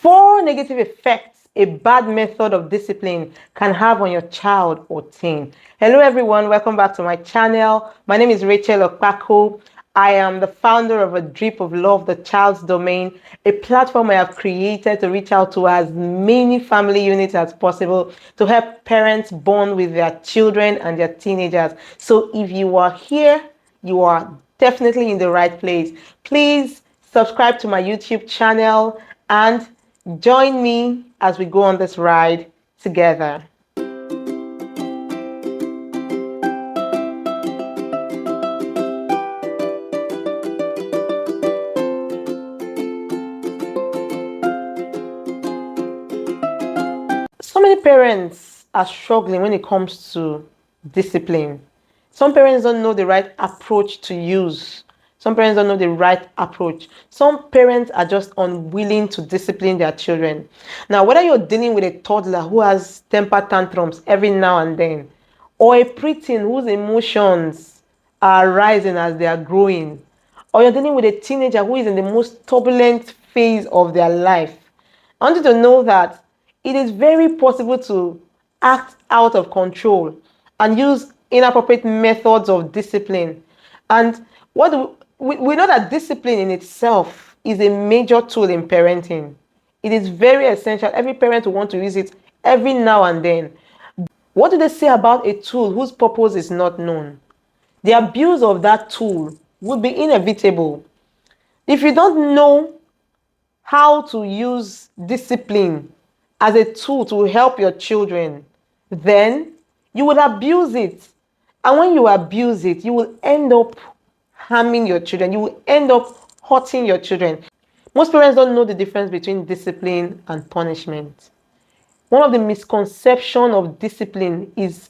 4 negative effects a bad method of discipline can have on your child or teen. Hello everyone, welcome back to my channel. My name is Rachel Okpako. I am the founder of A Drip of Love, the Child's Domain, a platform I have created to reach out to as many family units as possible to help parents bond with their children and their teenagers. So if you are here, you are definitely in the right place. Please subscribe to my YouTube channel and join me as we go on this ride together. So many parents are struggling when it comes to discipline. Some parents don't know the right approach to use. Some parents don't know the right approach. Some parents are just unwilling to discipline their children. Now, whether you're dealing with a toddler who has temper tantrums every now and then, or a preteen whose emotions are rising as they are growing, or you're dealing with a teenager who is in the most turbulent phase of their life, I want you to know that it is very possible to act out of control and use inappropriate methods of discipline. And what we know that discipline in itself is a major tool in parenting. It is very essential. Every parent will want to use it every now and then. What do they say about a tool whose purpose is not known? The abuse of that tool would be inevitable. If you don't know how to use discipline as a tool to help your children, then you will abuse it. And when you abuse it, you will end up harming your children. You will end up hurting your children. Most parents don't know the difference between discipline and punishment. One of the misconceptions of discipline is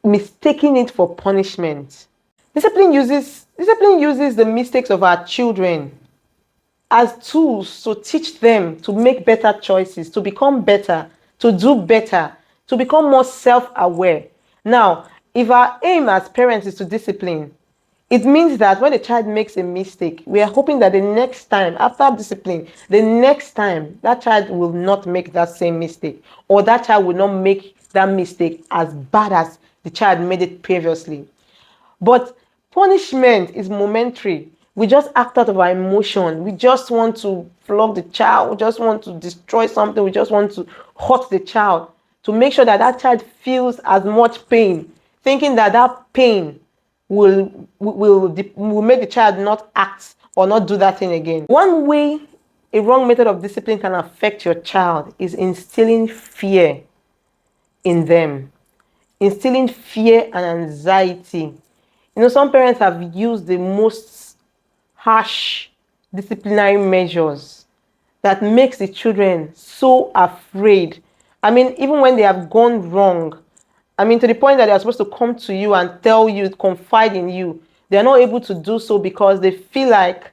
mistaking it for punishment. Discipline uses the mistakes of our children as tools to teach them to make better choices, to become better, to do better, to become more self-aware. Now, if our aim as parents is to discipline, it means that when a child makes a mistake, we are hoping that the next time, after discipline, the next time, that child will not make that same mistake, or that child will not make that mistake as bad as the child made it previously. But punishment is momentary. We just act out of our emotion. We just want to flog the child. We just want to destroy something. We just want to hurt the child to make sure that that child feels as much pain, thinking that that pain will make the child not act or not do that thing again. One way a wrong method of discipline can affect your child is instilling fear in them, instilling fear and anxiety. Some parents have used the most harsh disciplinary measures that makes the children so afraid. Even when they have gone wrong, to the point that they are supposed to come to you and tell you, confide in you, they are not able to do so because they feel like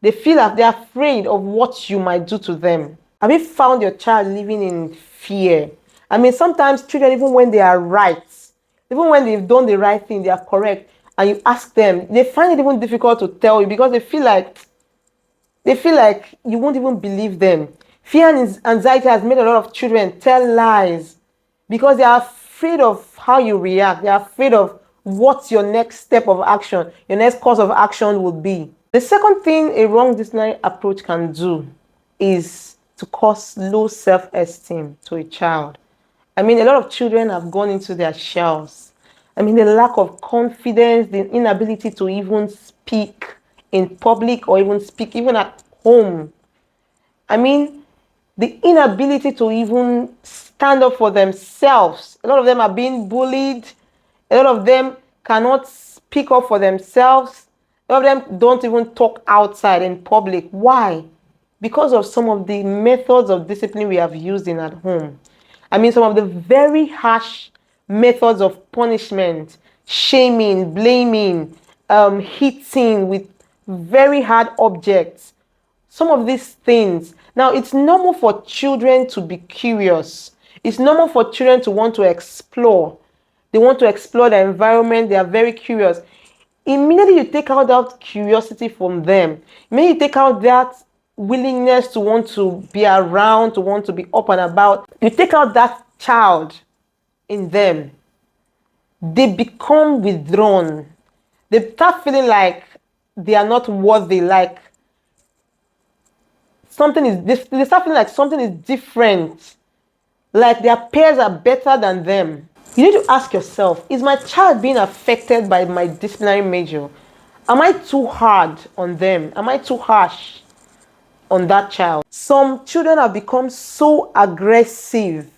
they're afraid of what you might do to them. Have you found your child living in fear? Sometimes children, even when they are right, even when they've done the right thing, they are correct, and you ask them, they find it even difficult to tell you because they feel like you won't even believe them. Fear and anxiety has made a lot of children tell lies because they are afraid of how you react. They are afraid of what your next step of action, your next course of action would be. The second thing a wrong disciplinary approach can do is to cause low self-esteem to a child. A lot of children have gone into their shells. The lack of confidence, the inability to even speak in public or even speak even at home. The inability to even stand up for themselves. A lot of them are being bullied. A lot of them cannot speak up for themselves. A lot of them don't even talk outside in public. Why? Because of some of the methods of discipline we have used in at home. Some of the very harsh methods of punishment, shaming, blaming, hitting with very hard objects. Some of these things. Now, it's normal for children to be curious. It's normal for children to want to explore. They want to explore the environment. They are very curious. Immediately you take out that curiosity from them, immediately you take out that willingness to want to be around, to want to be up and about. You take out that child in them, they become withdrawn. They start feeling like they are not worthy, like they start feeling like something is different, like their peers are better than them. You need to ask yourself, is my child being affected by my disciplinary measure? Am I too hard on them? Am I too harsh on that child? Some children have become so aggressive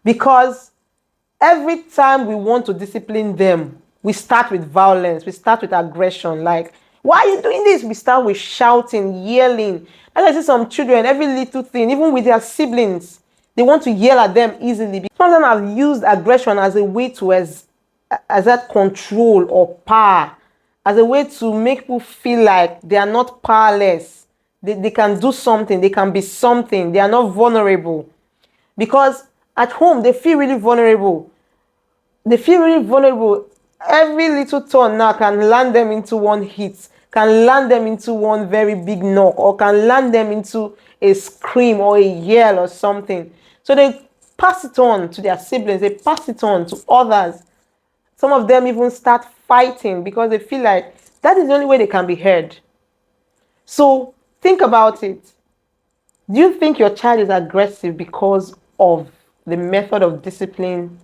because every time we want to discipline them, we start with violence, we start with aggression. Like, why are you doing this? We start with shouting, yelling. And I see some children, every little thing, even with their siblings, they want to yell at them easily. Some of them have used aggression as a way to exert control or power, as a way to make people feel like they are not powerless. They can do something, they can be something, they are not vulnerable. Because at home, they feel really vulnerable. They feel really vulnerable. Every little turn now can land them into one hit, can land them into one very big knock, or can land them into a scream or a yell or something. So they pass it on to their siblings, they pass it on to others. Some of them even start fighting because they feel like that is the only way they can be heard. So think about it. Do you think your child is aggressive because of the method of discipline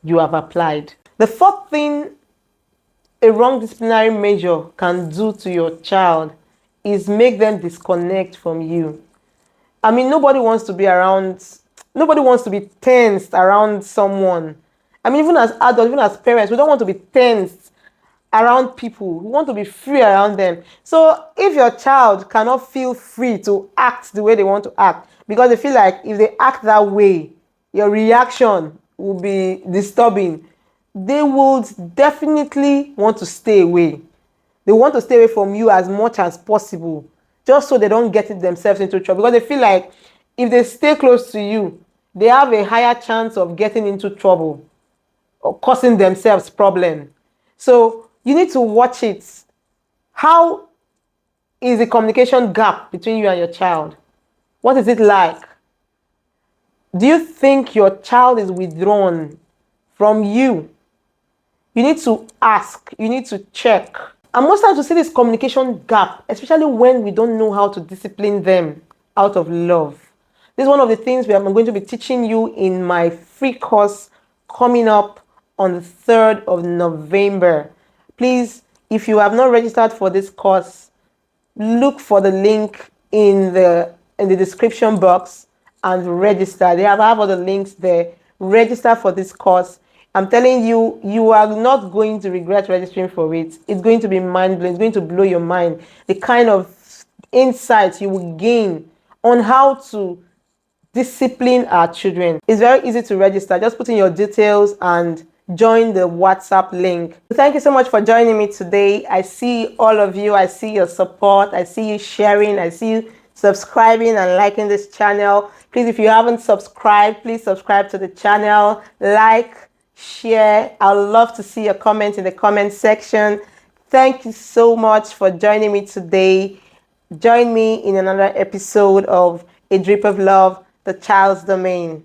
you have applied? The fourth thing a wrong disciplinary measure can do to your child is make them disconnect from you. I mean, nobody wants to be tensed around someone. I mean, even as adults, even as parents, we don't want to be tensed around people. We want to be free around them. So if your child cannot feel free to act the way they want to act, because they feel like if they act that way, your reaction will be disturbing, they would definitely want to stay away. They want to stay away from you as much as possible, just so they don't get it themselves into trouble. Because they feel like if they stay close to you, they have a higher chance of getting into trouble or causing themselves problem. So you need to watch it. How is the communication gap between you and your child? What is it like? Do you think your child is withdrawn from you? You need to ask. You need to check. And most times we see this communication gap, especially when we don't know how to discipline them out of love. This is one of the things I'm going to be teaching you in my free course coming up on the 3rd of November. Please, if you have not registered for this course, look for the link in the description box and register. They have all the links there. Register for this course. I'm telling you, you are not going to regret registering for it. It's going to be mind-blowing. It's going to blow your mind. The kind of insights you will gain on how to discipline our children. It's very easy to register. Just put in your details and join the WhatsApp link. Thank you so much for joining me today. I see all of you. I see your support. I see you sharing. I see you subscribing and liking this channel. Please, if you haven't subscribed, please subscribe to the channel. Like, share. I'd love to see your comments in the comment section. Thank you so much for joining me today. Join me in another episode of A Drip of Love, the Child's Domain.